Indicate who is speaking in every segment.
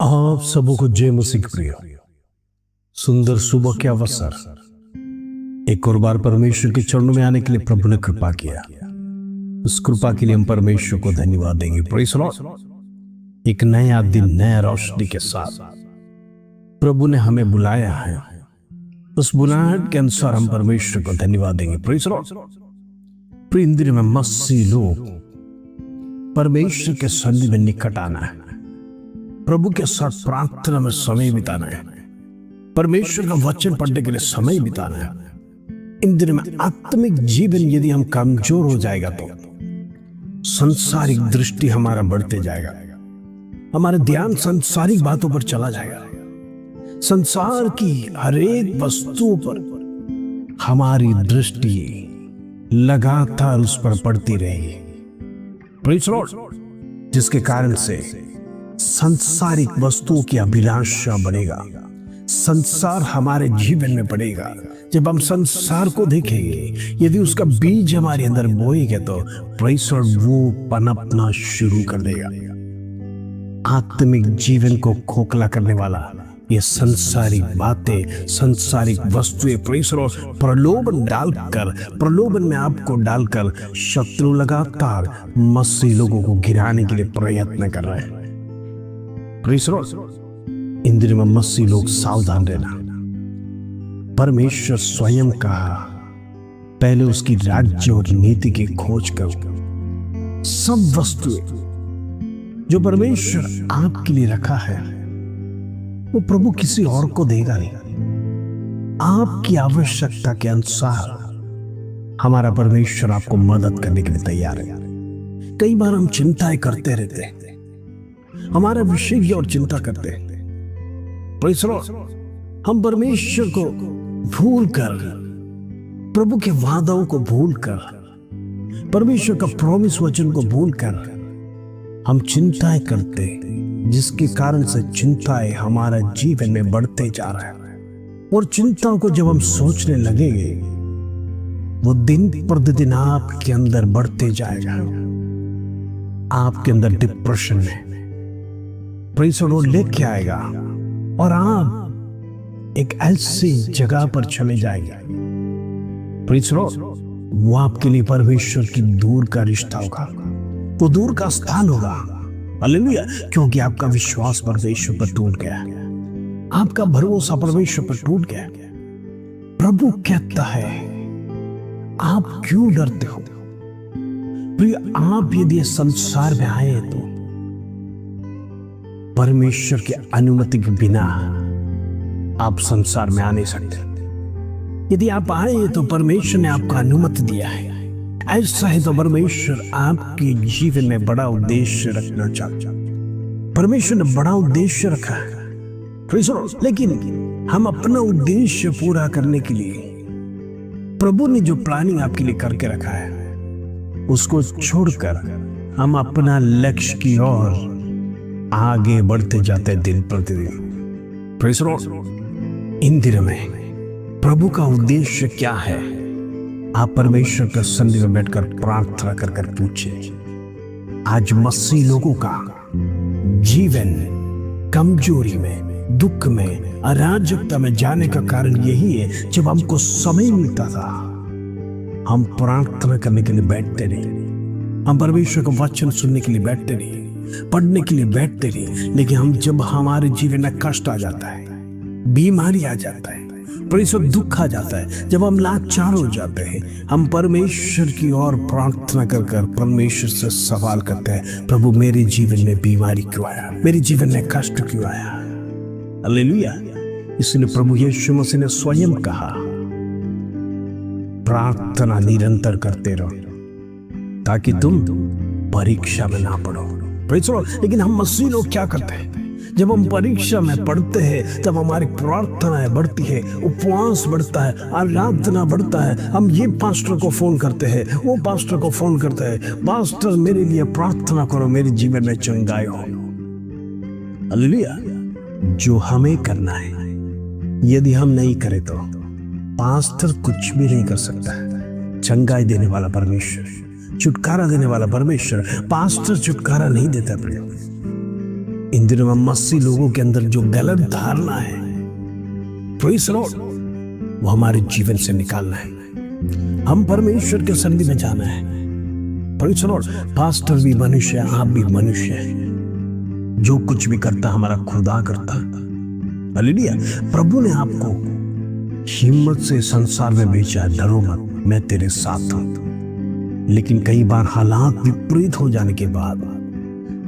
Speaker 1: आप सबों को जय मसीह प्रिय। सुंदर सुबह के अवसर, एक और बार परमेश्वर के चरणों में आने के लिए प्रभु ने कृपा किया। उस कृपा के लिए हम परमेश्वर को धन्यवाद देंगे। Praise Lord. एक नया दिन, नया रोशनी के साथ प्रभु ने हमें बुलाया है। उस बुलाहट के अनुसार हम परमेश्वर को धन्यवाद देंगे। Praise Lord. प्रिय इंद्रिय में मसीह लोग परमेश्वर के सन्निधि में निकट आना है, प्रभु के साथ प्रार्थना में समय बिताना है, परमेश्वर का वचन पढ़ने के लिए समय बिताना है। इन दिनों में आत्मिक जीवन यदि हम कमजोर हो जाएगा तो संसारिक दृष्टि हमारा बढ़ते जाएगा, हमारा ध्यान संसारिक बातों पर चला जाएगा, संसार की हर एक वस्तुओं पर हमारी दृष्टि लगातार उस पर पड़ती रहेगी। Praise Lord. जिसके कारण से संसारिक वस्तुओं की अभिलाषा बढ़ेगा, संसार हमारे जीवन में बढ़ेगा। जब हम संसार को देखेंगे, यदि उसका बीज हमारे अंदर बोएंगे तो प्रेज़ लॉर्ड वो पनपना शुरू कर देगा। आत्मिक जीवन को खोखला करने वाला ये संसारिक बातें, संसारिक वस्तुएं, प्रेज़ लॉर्ड, प्रलोभन में आपको डालकर शत्रु लगातार मसीह लोगों को गिराने के लिए प्रयत्न कर रहे हैं। Praise Lord. इन दिनों में मसीह लोग सावधान रहना। परमेश्वर स्वयं कहा, पहले उसकी राज्य और नीति की खोज करो। सब वस्तुएं जो परमेश्वर आपके लिए रखा है वो प्रभु किसी और को देगा नहीं। आपकी आवश्यकता के अनुसार हमारा परमेश्वर आपको मदद करने के लिए तैयार है। कई बार हम चिंताएं करते रहते हैं, हमारा विषय की और चिंता करते हैं। Praise Lord. हम परमेश्वर को भूलकर, प्रभु के वादों को भूलकर, परमेश्वर का प्रॉमिस वचन को भूलकर हम चिंताएं करते, जिसके कारण से चिंताएं हमारा जीवन में बढ़ते जा रहा है। और चिंताओं को जब हम सोचने लगेंगे, वो दिन प्रतिदिन आपके अंदर बढ़ते जाएगा। आपके अंदर डिप्रेशन में प्रेज़ लॉर्ड लेके आएगा और आप एक ऐसी जगह पर चले जाएंगे, प्रेज़ लॉर्ड, वो आपके लिए परमेश्वर की दूर का रिश्ता होगा, वो दूर का स्थान होगा। हालेलुया। क्योंकि आपका विश्वास परमेश्वर पर टूट गया, आपका भरोसा परमेश्वर पर टूट गया। प्रभु कहता है, आप क्यों डरते हो? प्रिय, आप यदि इस संसार में आए तो परमेश्वर की अनुमति के बिना आप संसार में आ नहीं सकते। यदि आप आए तो परमेश्वर ने आपको अनुमति दिया है। ऐसा है तो परमेश्वर आपके जीवन में बड़ा उद्देश्य रखना चाहता है। परमेश्वर ने बड़ा उद्देश्य रखा है, लेकिन हम अपना उद्देश्य पूरा करने के लिए प्रभु ने जो प्लानिंग आपके लिए करके रखा है उसको छोड़कर हम अपना लक्ष्य की ओर आगे बढ़ते जाते हैं दिन प्रतिदिन। Praise Lord. इन दिनों में प्रभु का उद्देश्य क्या है? आप परमेश्वर के सन्निधि में बैठकर प्रार्थना कर कर पूछे। आज मसीह लोगों का जीवन कमजोरी में, दुख में, अराजकता में जाने का कारण यही है, जब हमको समय मिलता था हम प्रार्थना करने के लिए बैठते नहीं, हम परमेश्वर का वचन सुनने के लिए बैठते नहीं, पढ़ने के लिए बैठते नहीं। लेकिन हम जब हमारे जीवन में कष्ट आ जाता है, बीमारी आ जाता है, दुख आ जाता है, जब हम लाचार हो जाते हैं, हम परमेश्वर की ओर प्रार्थना कर कर परमेश्वर से सवाल करते हैं, प्रभु मेरे जीवन में बीमारी क्यों आया, मेरे जीवन में कष्ट क्यों आया? हालेलुया। इसलिए प्रभु यीशु मसीह ने स्वयं कहा, प्रार्थना निरंतर करते रहो ताकि तुम परीक्षा में ना पड़ो। Praise Lord. लेकिन हम मसीह लोग क्या करते हैं? जब हम परीक्षा में पढ़ते हैं तब हमारी प्रार्थनाएं बढ़ती है, उपवास बढ़ता है, आराधना बढ़ता है। हम ये पास्टर को फोन करते हैं, वो पास्टर को फोन करते हैं, पास्टर मेरे लिए प्रार्थना करो, मेरे जीवन में चंगाई हो। हालेलुया। जो हमें करना है, यदि हम नहीं करें तो पास्टर कुछ भी नहीं कर सकता। चंगाई देने वाला परमेश्वर, छुटकारा देने वाला परमेश्वर, पास्टर छुटकारा नहीं देता। इन दिनों में मसीह लोगों के अंदर जो गलत धारणा है, प्रेज़ द लॉर्ड, वो हमारे जीवन से निकालना है। हम परमेश्वर के सन्निधि में जाना है। प्रेज़ द लॉर्ड, पास्टर भी मनुष्य है, आप भी मनुष्य है। जो कुछ भी करता हमारा खुदा करता। हालेलुया। प्रभु ने आपको हिम्मत से संसार में भेजा है, डरो मत, मैं तेरे साथ हूं। लेकिन कई बार हालात विपरीत हो जाने के बाद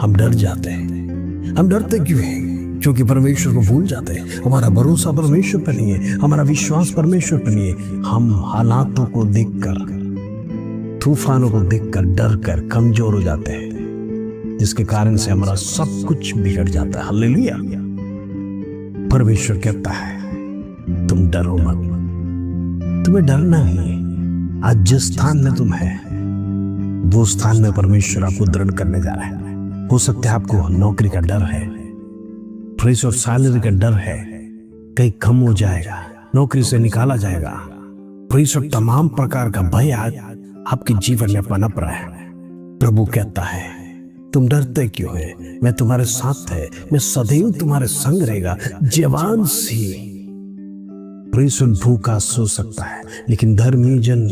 Speaker 1: हम डर जाते हैं। हम डरते क्यों हैं? क्योंकि परमेश्वर को भूल जाते हैं। हमारा भरोसा परमेश्वर पर नहीं है, हमारा विश्वास परमेश्वर पर नहीं है। हम हालातों को देखकर, तूफानों को देखकर डर कर कमजोर हो जाते हैं, जिसके कारण से हमारा सब कुछ बिगड़ जाता है। हालेलुया। परमेश्वर कहता है तुम डरो मत, तुम्हें डरना नहीं है। आज जिस स्थान में तुम है, वो स्थान में परमेश्वर आपको दृढ़ करने जा रहा है। हो सकता है आपको नौकरी का डर है, प्रेस और सैलरी का डर है, कहीं कम हो जाएगा, नौकरी से निकाला जाएगा, प्रेस और तमाम प्रकार का भय आपके जीवन में पनप रहा है। प्रभु कहता है तुम डरते क्यों है? मैं तुम्हारे साथ है, मैं सदैव तुम्हारे संग रहेगा। जवान सी प्रेस और भूखा सो सकता है, लेकिन धर्मी जन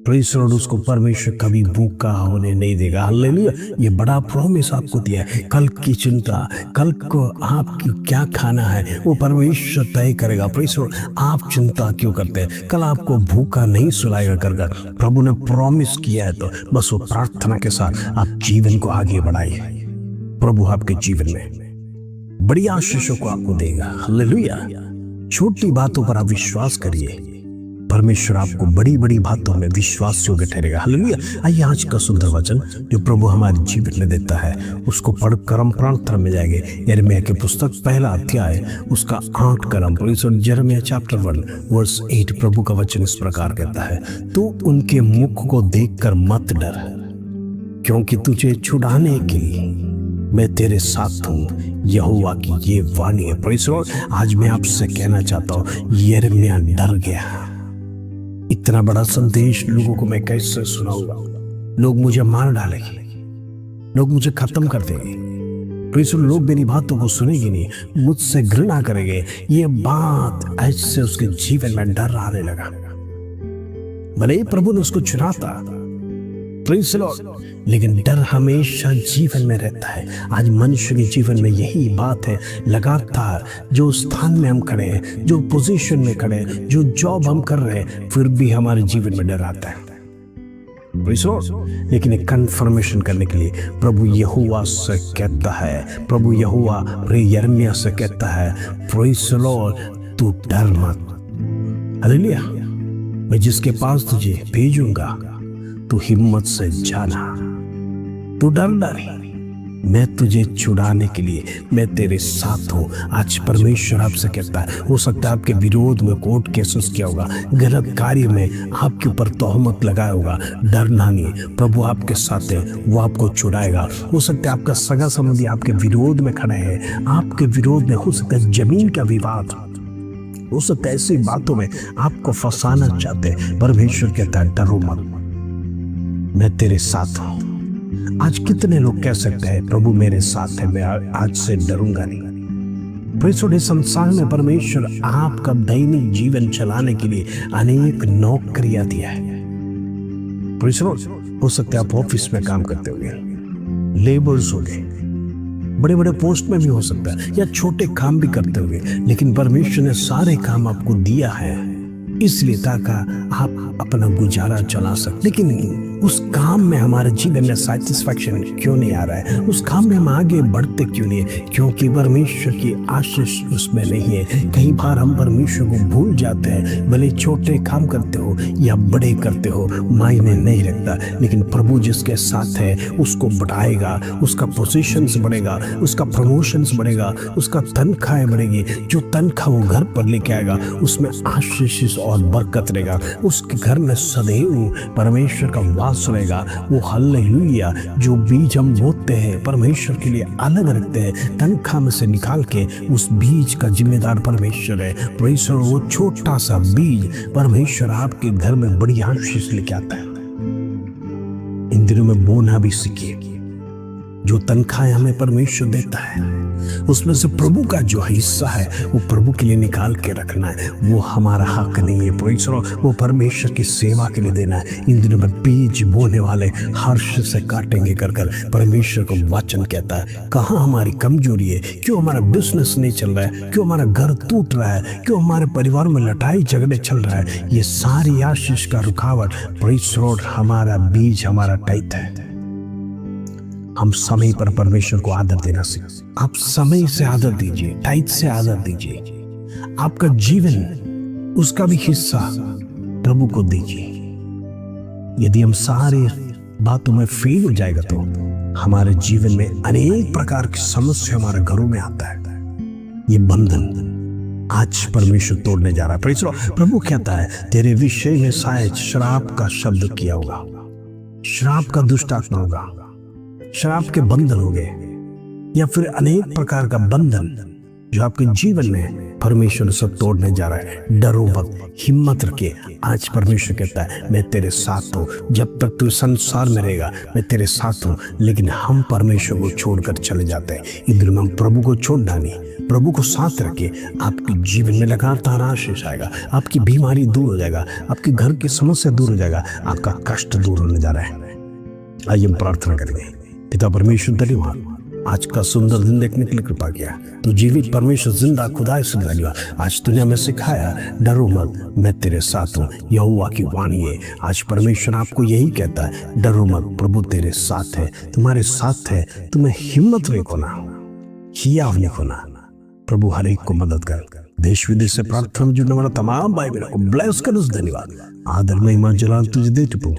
Speaker 1: प्रेज़ द लॉर्ड उसको परमेश्वर कभी भूखा होने नहीं देगा। हालेलुया। ये बड़ा प्रॉमिस आपको दिया है। कल की चिंता, कल को आपकी क्या खाना है, वो परमेश्वर तय करेगा। प्रेज़ द लॉर्ड, आप चिंता क्यों करते हैं? कल आपको भूखा नहीं सुलाएगा कर प्रभु ने प्रॉमिस किया है, तो बस वो प्रार्थना के साथ आप जीवन को आगे बढ़ाइए। प्रभु आपके जीवन में बड़ी आशीषों को आपको देगा। हालेलुया। छोटी बातों पर आप विश्वास करिए, परमेश्वर आपको बड़ी बड़ी बातों में विश्वास योग्य ठहरेगा। हालेलुया। आइए आज का सुंदर वचन जो प्रभु हमारे जीवन में देता है, उसको पढ़कर हम प्रार्थना में जाएंगे। यिर्मयाह की पुस्तक पहला अध्याय उसका 8 कलम, यिर्मयाह चैप्टर 1 वर्स 8। प्रभु का वचन इस प्रकार कहता है, तू उनके मुख को देखकर मत डर, क्योंकि तुझे छुड़ाने के लिए मैं तेरे साथ हूँ। यहोवा की ये वाणी है। प्रेज़ द लॉर्ड, आज मैं आपसे कहना चाहता हूँ, यिर्मयाह डर गया। इतना बड़ा संदेश लोगों को मैं कैसे सुनाऊंगा? लोग मुझे मार डालेंगे, लोग मुझे खत्म कर देंगे, प्रेज़ द लॉर्ड, लोग मेरी बातों को सुनेंगे नहीं, मुझसे घृणा करेंगे। ये बात ऐसे उसके जीवन में डर आने लगा। भले ही प्रभु ने उसको चुना था, प्रेज़ द लॉर्ड, लेकिन डर हमेशा जीवन में रहता है। आज मनुष्य के जीवन में यही बात है। लगातार जो स्थान में हम खड़े हैं, जो पोजीशन में खड़े हैं, जो जॉब हम कर रहे हैं, फिर भी हमारे जीवन में डर आता है। प्रेज़ द लॉर्ड, लेकिन एक कन्फर्मेशन करने के लिए प्रभु यहोवा से कहता है, प्रभु यहोवा यिर्मयाह से कहता है, प्रेज़ द लॉर्ड, तू डर मत। हालेलुया। मैं जिसके पास तुझे भेजूंगा, तू हिम्मत से जाना, तू डरना नहीं, मैं तुझे छुड़ाने के लिए मैं तेरे साथ हूँ। आज परमेश्वर आपसे कहता है, हो सकता है आपके विरोध में कोर्ट केसेस किया होगा, गलत कार्य में आपके ऊपर तोहमत लगाया होगा, डरना नहीं, प्रभु आपके साथ है, वो आपको छुड़ाएगा। हो सकता है आपका सगा संबंधी आपके विरोध में खड़े हैं, आपके विरोध में हो सकता है जमीन का विवाद, हो सकता है ऐसी बातों में आपको फंसाना चाहते हैं। परमेश्वर कहता है, डरो मत, मैं तेरे साथ हूं। आज कितने लोग कह सकते हैं, प्रभु मेरे साथ है, मैं आज से डरूंगा नहीं। प्रेज़ द लॉर्ड, संसार में परमेश्वर आपका दैनिक जीवन चलाने के लिए अनेक नौकरियां दिया है। प्रेज़ द लॉर्ड, हो सकता है आप ऑफिस में काम करते होंगे, लेबर्स हो गए, बड़े बड़े पोस्ट में भी हो सकता है, या छोटे काम भी करते होंगे, लेकिन परमेश्वर ने सारे काम आपको दिया है इसलिए ताकि आप अपना गुजारा चला सकते। लेकिन उस काम में हमारे जीवन में सेटिस्फैक्शन क्यों नहीं आ रहा है? उस काम में हम आगे बढ़ते क्यों नहीं है? क्योंकि परमेश्वर की आशीष उसमें नहीं है। कई बार हम परमेश्वर को भूल जाते हैं। भले छोटे काम करते हो या बड़े करते हो, मायने नहीं रखता, लेकिन प्रभु जिसके साथ है उसको बढ़ाएगा, उसका पोजीशंस बढ़ेगा, उसका प्रमोशंस बढ़ेगा, उसका तनख्वाह बढ़ेगी। जो तनख्वाह वो घर पर लेके आएगा उसमें आशीष और बरकत रहेगा। उसके घर में सदैव परमेश्वर का वास रहेगा। वो हालेलुया, जो बीज हम बोते हैं परमेश्वर के लिए अलग रखते हैं, तनख्वाह में से निकाल के उस बीज का जिम्मेदार परमेश्वर है। परमेश्वर वो छोटा सा बीज परमेश्वर आपके घर में बड़ी आशीष लेके आता है। इन दिनों में बोना भी सीखिए। जो तनख्वाह हमें परमेश्वर देता है उसमें से प्रभु का जो हिस्सा है वो प्रभु के लिए निकाल के रखना है। वो हमारा हक नहीं है, प्रेज़ द लॉर्ड, वो परमेश्वर की सेवा के लिए देना है। इन दिनों में बीज बोने वाले हर्ष से काटेंगे कर कर परमेश्वर को वचन कहता है। कहाँ हमारी कमजोरी है, क्यों हमारा बिजनेस नहीं चल रहा है, क्यों हमारा घर टूट रहा है, क्यों हमारे परिवार में लड़ाई झगड़े चल रहा है, ये सारी आशीष का रुकावट प्रेज़ द लॉर्ड हमारा बीज, हमारा टाइट है। हम समय पर परमेश्वर को आदर देना सीखें। आप समय से आदर दीजिए, टाइट से आदर दीजिए। आपका जीवन उसका भी हिस्सा प्रभु को दीजिए। यदि हम सारे बातों में फेल हो जाएगा तो हमारे जीवन में अनेक प्रकार की समस्या हमारे घरों में आता है। ये बंधन आज परमेश्वर तोड़ने जा रहा है। प्रेज़ द लॉर्ड, प्रभु कहता है तेरे विषय में शायद शराब का शब्द किया होगा, शराब का दुष्ट आत्मा होगा, शराब के बंधन हो गए, या फिर अनेक प्रकार का बंधन जो आपके जीवन में परमेश्वर सब तोड़ने जा रहा है। डरो मत, हिम्मत रखिए। आज परमेश्वर कहता है मैं तेरे साथ हूँ, जब तक तू संसार में रहेगा मैं तेरे साथ हूँ। लेकिन हम परमेश्वर को छोड़कर चले जाते हैं। इधर में हम प्रभु को छोड़ना नहीं, प्रभु को साथ रखिए। आपके जीवन में लगातार आशीष आएगा, आपकी बीमारी दूर हो जाएगा, आपके घर की समस्या दूर हो जाएगा, आपका कष्ट दूर होने जा रहा है। आइए हम प्रार्थना करेंगे। पिता परमेश्वर धन्यवाद आज का सुंदर दिन देखने के लिए कृपा किया। तो जीवित परमेश्वर जिंदा खुदा से धन्यवाद। आज तूने हमें सिखाया डरो मत, मैं तेरे साथ हूँ। यहोवा की वाणी है। आज परमेश्वर आपको यही कहता है, डरो मत, प्रभु तेरे साथ है, तुम्हारे साथ है। तुम्हें हिम्मत नहीं खोना, हियाव नहीं खोना। प्रभु हर एक को मदद कर। देश विदेश से प्रार्थना में जुड़ने वाला तमाम भाई बहनों को ब्लेस कर। धन्यवाद, आदर महिमा जलाल तुझे दे चुका।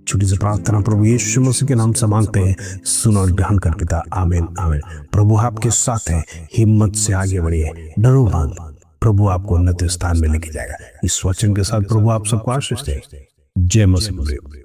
Speaker 1: छोटी सी प्रार्थना प्रभु यीशु मसीह के नाम से मांगते हैं, सुनो और ग्रहण कर पिता, आमीन आमीन। प्रभु आपके साथ है, हिम्मत से आगे बढ़िए, डरो मत, प्रभु आपको उन्नत स्थान में लेके जाएगा। इस वचन के साथ प्रभु आप सबको आशीष दे। जय मसीह।